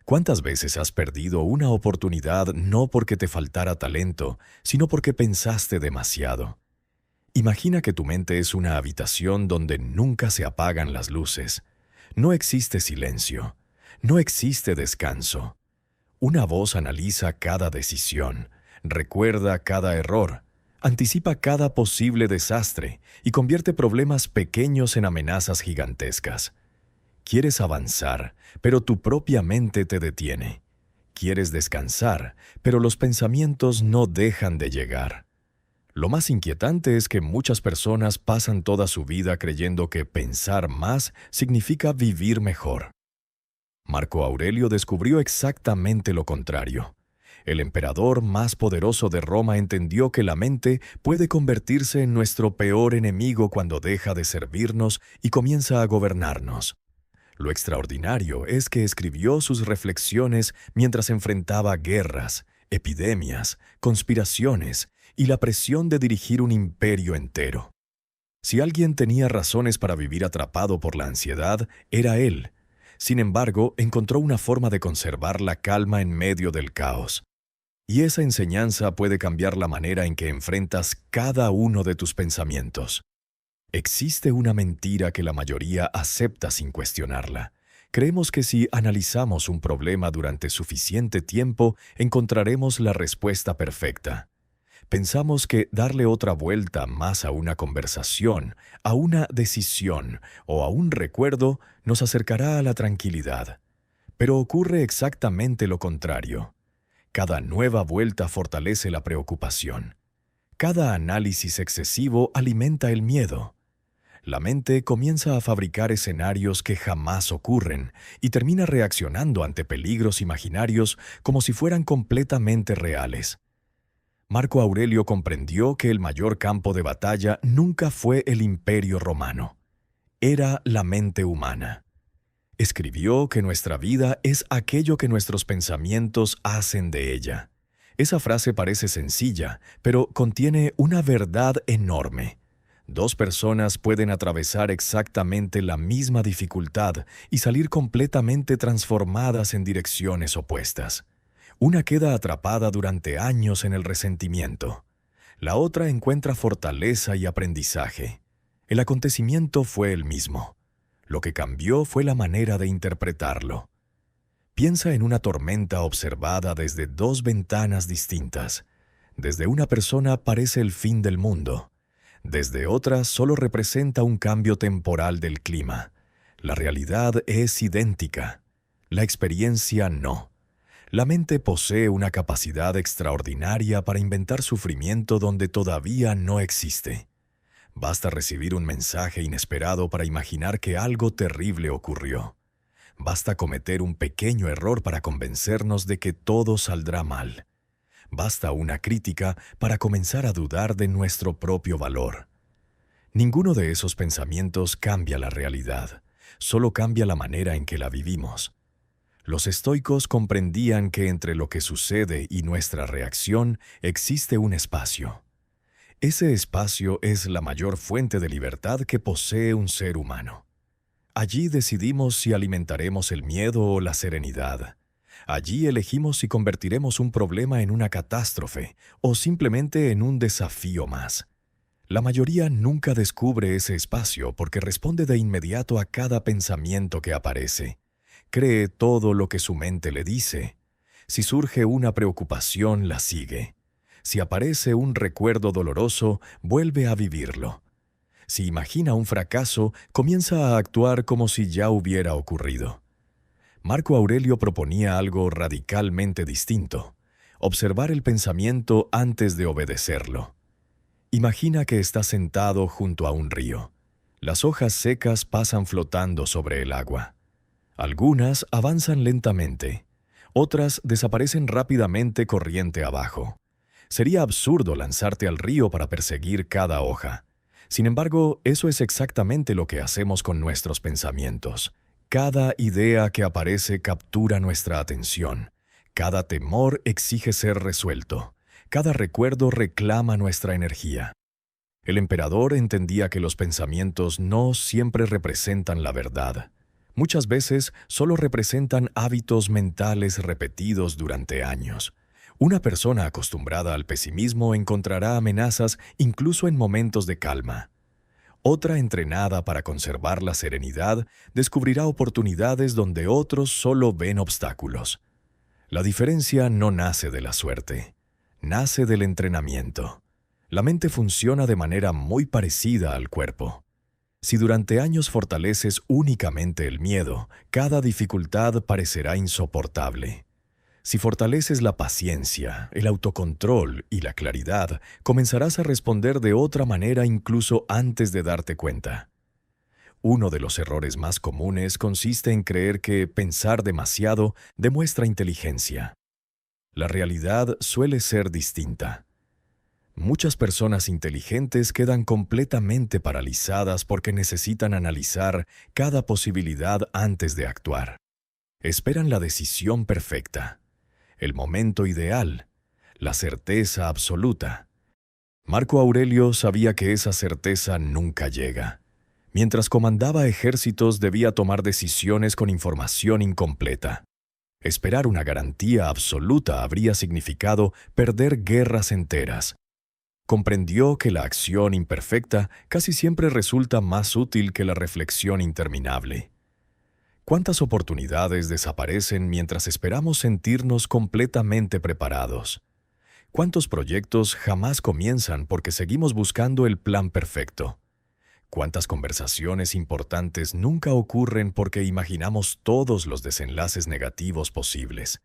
¿Cuántas veces has perdido una oportunidad no porque te faltara talento, sino porque pensaste demasiado? Imagina que tu mente es una habitación donde nunca se apagan las luces. No existe silencio. No existe descanso. Una voz analiza cada decisión, recuerda cada error, anticipa cada posible desastre y convierte problemas pequeños en amenazas gigantescas. Quieres avanzar, pero tu propia mente te detiene. Quieres descansar, pero los pensamientos no dejan de llegar. Lo más inquietante es que muchas personas pasan toda su vida creyendo que pensar más significa vivir mejor. Marco Aurelio descubrió exactamente lo contrario. El emperador más poderoso de Roma entendió que la mente puede convertirse en nuestro peor enemigo cuando deja de servirnos y comienza a gobernarnos. Lo extraordinario es que escribió sus reflexiones mientras enfrentaba guerras, epidemias, conspiraciones y la presión de dirigir un imperio entero. Si alguien tenía razones para vivir atrapado por la ansiedad, era él. Sin embargo, encontró una forma de conservar la calma en medio del caos. Y esa enseñanza puede cambiar la manera en que enfrentas cada uno de tus pensamientos. Existe una mentira que la mayoría acepta sin cuestionarla. Creemos que si analizamos un problema durante suficiente tiempo, encontraremos la respuesta perfecta. Pensamos que darle otra vuelta más a una conversación, a una decisión o a un recuerdo nos acercará a la tranquilidad. Pero ocurre exactamente lo contrario. Cada nueva vuelta fortalece la preocupación. Cada análisis excesivo alimenta el miedo. La mente comienza a fabricar escenarios que jamás ocurren y termina reaccionando ante peligros imaginarios como si fueran completamente reales. Marco Aurelio comprendió que el mayor campo de batalla nunca fue el Imperio Romano. Era la mente humana. Escribió que nuestra vida es aquello que nuestros pensamientos hacen de ella. Esa frase parece sencilla, pero contiene una verdad enorme. Dos personas pueden atravesar exactamente la misma dificultad y salir completamente transformadas en direcciones opuestas. Una queda atrapada durante años en el resentimiento. La otra encuentra fortaleza y aprendizaje. El acontecimiento fue el mismo. Lo que cambió fue la manera de interpretarlo. Piensa en una tormenta observada desde dos ventanas distintas. Desde una persona parece el fin del mundo. Desde otra solo representa un cambio temporal del clima. La realidad es idéntica. La experiencia no. La mente posee una capacidad extraordinaria para inventar sufrimiento donde todavía no existe. Basta recibir un mensaje inesperado para imaginar que algo terrible ocurrió. Basta cometer un pequeño error para convencernos de que todo saldrá mal. Basta una crítica para comenzar a dudar de nuestro propio valor. Ninguno de esos pensamientos cambia la realidad, solo cambia la manera en que la vivimos. Los estoicos comprendían que entre lo que sucede y nuestra reacción existe un espacio. Ese espacio es la mayor fuente de libertad que posee un ser humano. Allí decidimos si alimentaremos el miedo o la serenidad. Allí elegimos si convertiremos un problema en una catástrofe o simplemente en un desafío más. La mayoría nunca descubre ese espacio porque responde de inmediato a cada pensamiento que aparece. Cree todo lo que su mente le dice. Si surge una preocupación, la sigue. Si aparece un recuerdo doloroso, vuelve a vivirlo. Si imagina un fracaso, comienza a actuar como si ya hubiera ocurrido. Marco Aurelio proponía algo radicalmente distinto: observar el pensamiento antes de obedecerlo. Imagina que estás sentado junto a un río. Las hojas secas pasan flotando sobre el agua. Algunas avanzan lentamente, otras desaparecen rápidamente corriente abajo. Sería absurdo lanzarte al río para perseguir cada hoja. Sin embargo, eso es exactamente lo que hacemos con nuestros pensamientos. Cada idea que aparece captura nuestra atención. Cada temor exige ser resuelto. Cada recuerdo reclama nuestra energía. El emperador entendía que los pensamientos no siempre representan la verdad. Muchas veces solo representan hábitos mentales repetidos durante años. Una persona acostumbrada al pesimismo encontrará amenazas incluso en momentos de calma. Otra entrenada para conservar la serenidad descubrirá oportunidades donde otros solo ven obstáculos. La diferencia no nace de la suerte, nace del entrenamiento. La mente funciona de manera muy parecida al cuerpo. Si durante años fortaleces únicamente el miedo, cada dificultad parecerá insoportable. Si fortaleces la paciencia, el autocontrol y la claridad, comenzarás a responder de otra manera incluso antes de darte cuenta. Uno de los errores más comunes consiste en creer que pensar demasiado demuestra inteligencia. La realidad suele ser distinta. Muchas personas inteligentes quedan completamente paralizadas porque necesitan analizar cada posibilidad antes de actuar. Esperan la decisión perfecta, el momento ideal, la certeza absoluta. Marco Aurelio sabía que esa certeza nunca llega. Mientras comandaba ejércitos debía tomar decisiones con información incompleta. Esperar una garantía absoluta habría significado perder guerras enteras. Comprendió que la acción imperfecta casi siempre resulta más útil que la reflexión interminable. ¿Cuántas oportunidades desaparecen mientras esperamos sentirnos completamente preparados? ¿Cuántos proyectos jamás comienzan porque seguimos buscando el plan perfecto? ¿Cuántas conversaciones importantes nunca ocurren porque imaginamos todos los desenlaces negativos posibles?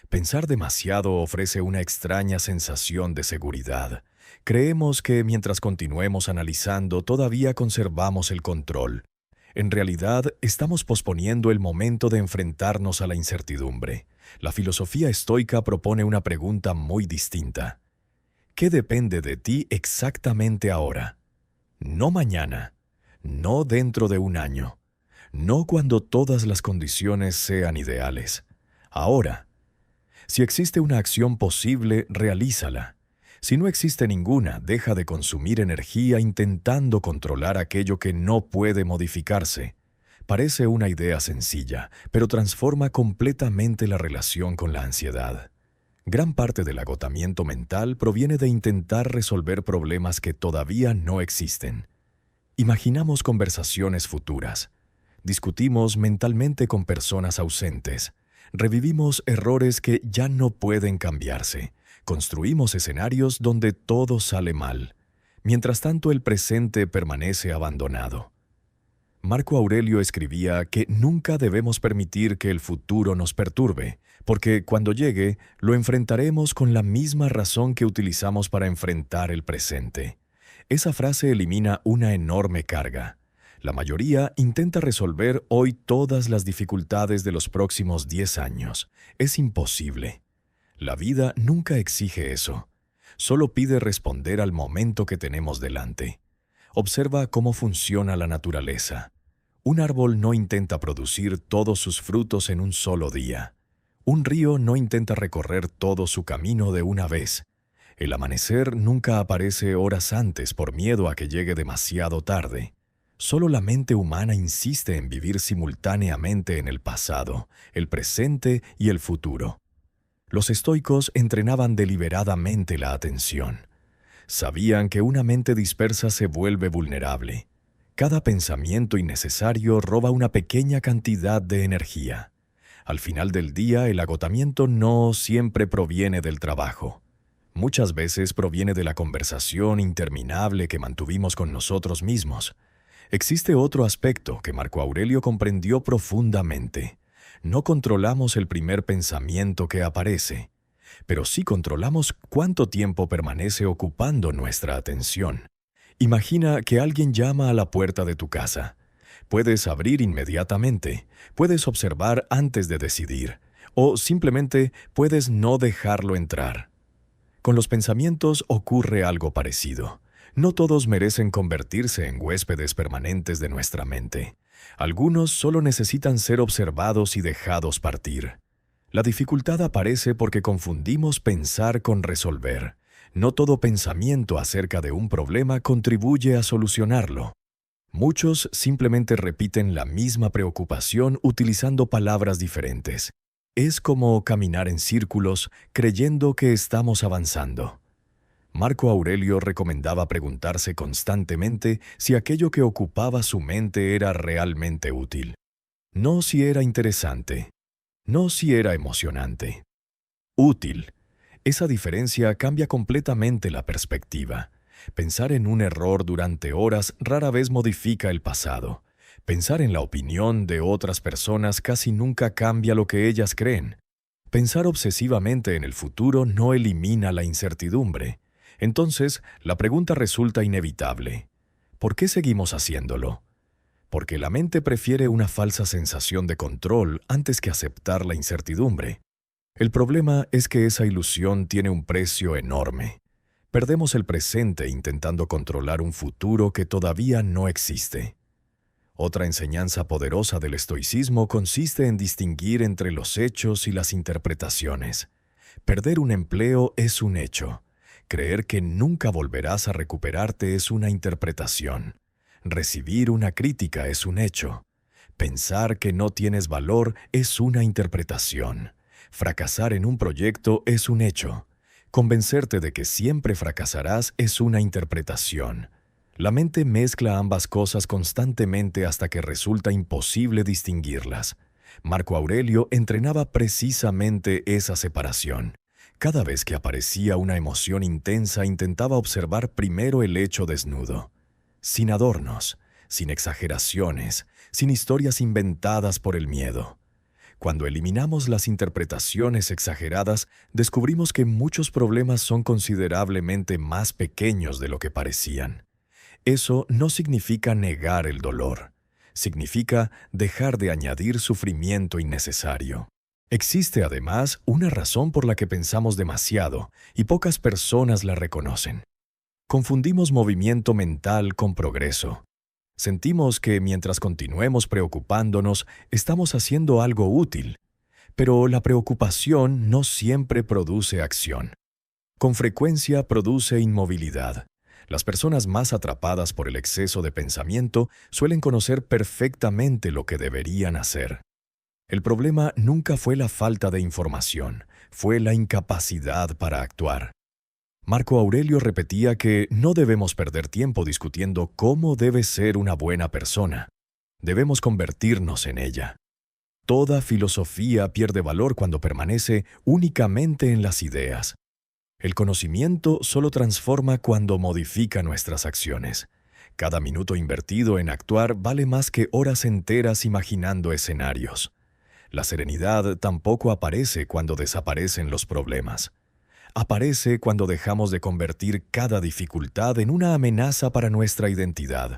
Pensar demasiado ofrece una extraña sensación de seguridad. Creemos que mientras continuemos analizando todavía conservamos el control. En realidad, estamos posponiendo el momento de enfrentarnos a la incertidumbre. La filosofía estoica propone una pregunta muy distinta. ¿Qué depende de ti exactamente ahora? No mañana, no dentro de un año, no cuando todas las condiciones sean ideales. Ahora. Si existe una acción posible, realízala. Si no existe ninguna, deja de consumir energía intentando controlar aquello que no puede modificarse. Parece una idea sencilla, pero transforma completamente la relación con la ansiedad. Gran parte del agotamiento mental proviene de intentar resolver problemas que todavía no existen. Imaginamos conversaciones futuras. Discutimos mentalmente con personas ausentes. Revivimos errores que ya no pueden cambiarse. Construimos escenarios donde todo sale mal. Mientras tanto, el presente permanece abandonado. Marco Aurelio escribía que nunca debemos permitir que el futuro nos perturbe, porque cuando llegue, lo enfrentaremos con la misma razón que utilizamos para enfrentar el presente. Esa frase elimina una enorme carga. La mayoría intenta resolver hoy todas las dificultades de los próximos 10 años. Es imposible. La vida nunca exige eso. Solo pide responder al momento que tenemos delante. Observa cómo funciona la naturaleza. Un árbol no intenta producir todos sus frutos en un solo día. Un río no intenta recorrer todo su camino de una vez. El amanecer nunca aparece horas antes por miedo a que llegue demasiado tarde. Solo la mente humana insiste en vivir simultáneamente en el pasado, el presente y el futuro. Los estoicos entrenaban deliberadamente la atención. Sabían que una mente dispersa se vuelve vulnerable. Cada pensamiento innecesario roba una pequeña cantidad de energía. Al final del día, el agotamiento no siempre proviene del trabajo. Muchas veces proviene de la conversación interminable que mantuvimos con nosotros mismos. Existe otro aspecto que Marco Aurelio comprendió profundamente. No controlamos el primer pensamiento que aparece, pero sí controlamos cuánto tiempo permanece ocupando nuestra atención. Imagina que alguien llama a la puerta de tu casa. Puedes abrir inmediatamente, puedes observar antes de decidir, o simplemente puedes no dejarlo entrar. Con los pensamientos ocurre algo parecido. No todos merecen convertirse en huéspedes permanentes de nuestra mente. Algunos solo necesitan ser observados y dejados partir. La dificultad aparece porque confundimos pensar con resolver. No todo pensamiento acerca de un problema contribuye a solucionarlo. Muchos simplemente repiten la misma preocupación utilizando palabras diferentes. Es como caminar en círculos creyendo que estamos avanzando. Marco Aurelio recomendaba preguntarse constantemente si aquello que ocupaba su mente era realmente útil. No si era interesante, no si era emocionante. Útil. Esa diferencia cambia completamente la perspectiva. Pensar en un error durante horas rara vez modifica el pasado. Pensar en la opinión de otras personas casi nunca cambia lo que ellas creen. Pensar obsesivamente en el futuro no elimina la incertidumbre. Entonces, la pregunta resulta inevitable. ¿Por qué seguimos haciéndolo? Porque la mente prefiere una falsa sensación de control antes que aceptar la incertidumbre. El problema es que esa ilusión tiene un precio enorme. Perdemos el presente intentando controlar un futuro que todavía no existe. Otra enseñanza poderosa del estoicismo consiste en distinguir entre los hechos y las interpretaciones. Perder un empleo es un hecho. Creer que nunca volverás a recuperarte es una interpretación. Recibir una crítica es un hecho. Pensar que no tienes valor es una interpretación. Fracasar en un proyecto es un hecho. Convencerte de que siempre fracasarás es una interpretación. La mente mezcla ambas cosas constantemente hasta que resulta imposible distinguirlas. Marco Aurelio entrenaba precisamente esa separación. Cada vez que aparecía una emoción intensa, intentaba observar primero el hecho desnudo. Sin adornos, sin exageraciones, sin historias inventadas por el miedo. Cuando eliminamos las interpretaciones exageradas, descubrimos que muchos problemas son considerablemente más pequeños de lo que parecían. Eso no significa negar el dolor. Significa dejar de añadir sufrimiento innecesario. Existe además una razón por la que pensamos demasiado y pocas personas la reconocen. Confundimos movimiento mental con progreso. Sentimos que mientras continuemos preocupándonos, estamos haciendo algo útil, pero la preocupación no siempre produce acción. Con frecuencia produce inmovilidad. Las personas más atrapadas por el exceso de pensamiento suelen conocer perfectamente lo que deberían hacer. El problema nunca fue la falta de información, fue la incapacidad para actuar. Marco Aurelio repetía que no debemos perder tiempo discutiendo cómo debe ser una buena persona. Debemos convertirnos en ella. Toda filosofía pierde valor cuando permanece únicamente en las ideas. El conocimiento solo transforma cuando modifica nuestras acciones. Cada minuto invertido en actuar vale más que horas enteras imaginando escenarios. La serenidad tampoco aparece cuando desaparecen los problemas. Aparece cuando dejamos de convertir cada dificultad en una amenaza para nuestra identidad.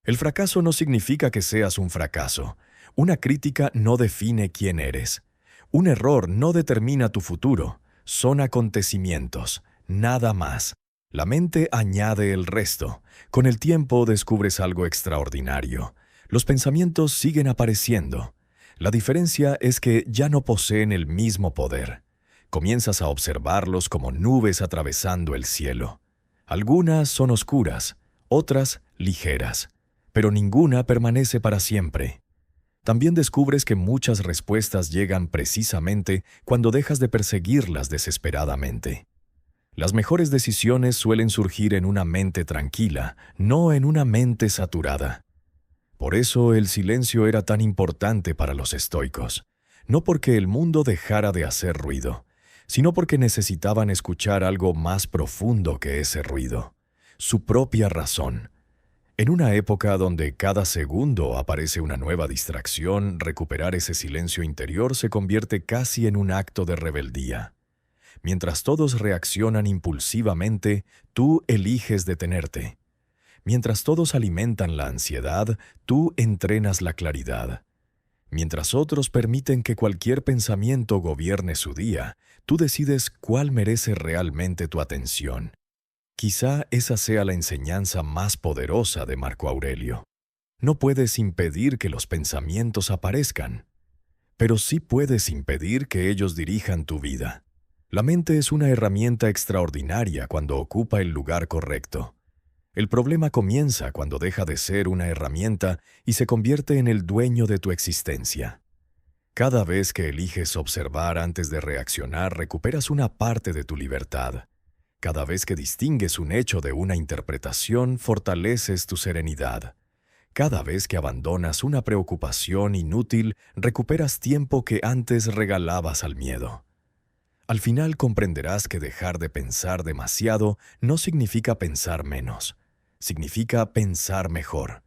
El fracaso no significa que seas un fracaso. Una crítica no define quién eres. Un error no determina tu futuro. Son acontecimientos, nada más. La mente añade el resto. Con el tiempo descubres algo extraordinario. Los pensamientos siguen apareciendo. La diferencia es que ya no poseen el mismo poder. Comienzas a observarlos como nubes atravesando el cielo. Algunas son oscuras, otras ligeras, pero ninguna permanece para siempre. También descubres que muchas respuestas llegan precisamente cuando dejas de perseguirlas desesperadamente. Las mejores decisiones suelen surgir en una mente tranquila, no en una mente saturada. Por eso el silencio era tan importante para los estoicos, no porque el mundo dejara de hacer ruido, sino porque necesitaban escuchar algo más profundo que ese ruido, su propia razón. En una época donde cada segundo aparece una nueva distracción, recuperar ese silencio interior se convierte casi en un acto de rebeldía. Mientras todos reaccionan impulsivamente, tú eliges detenerte. Mientras todos alimentan la ansiedad, tú entrenas la claridad. Mientras otros permiten que cualquier pensamiento gobierne su día, tú decides cuál merece realmente tu atención. Quizá esa sea la enseñanza más poderosa de Marco Aurelio. No puedes impedir que los pensamientos aparezcan, pero sí puedes impedir que ellos dirijan tu vida. La mente es una herramienta extraordinaria cuando ocupa el lugar correcto. El problema comienza cuando deja de ser una herramienta y se convierte en el dueño de tu existencia. Cada vez que eliges observar antes de reaccionar, recuperas una parte de tu libertad. Cada vez que distingues un hecho de una interpretación, fortaleces tu serenidad. Cada vez que abandonas una preocupación inútil, recuperas tiempo que antes regalabas al miedo. Al final comprenderás que dejar de pensar demasiado no significa pensar menos. Significa pensar mejor.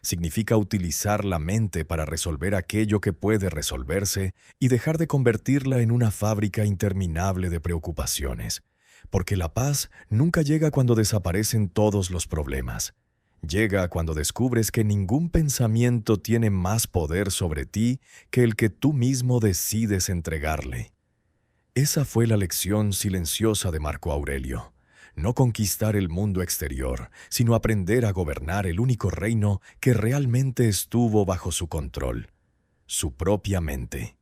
Significa utilizar la mente para resolver aquello que puede resolverse y dejar de convertirla en una fábrica interminable de preocupaciones. Porque la paz nunca llega cuando desaparecen todos los problemas. Llega cuando descubres que ningún pensamiento tiene más poder sobre ti que el que tú mismo decides entregarle. Esa fue la lección silenciosa de Marco Aurelio. No conquistar el mundo exterior, sino aprender a gobernar el único reino que realmente estuvo bajo su control, su propia mente.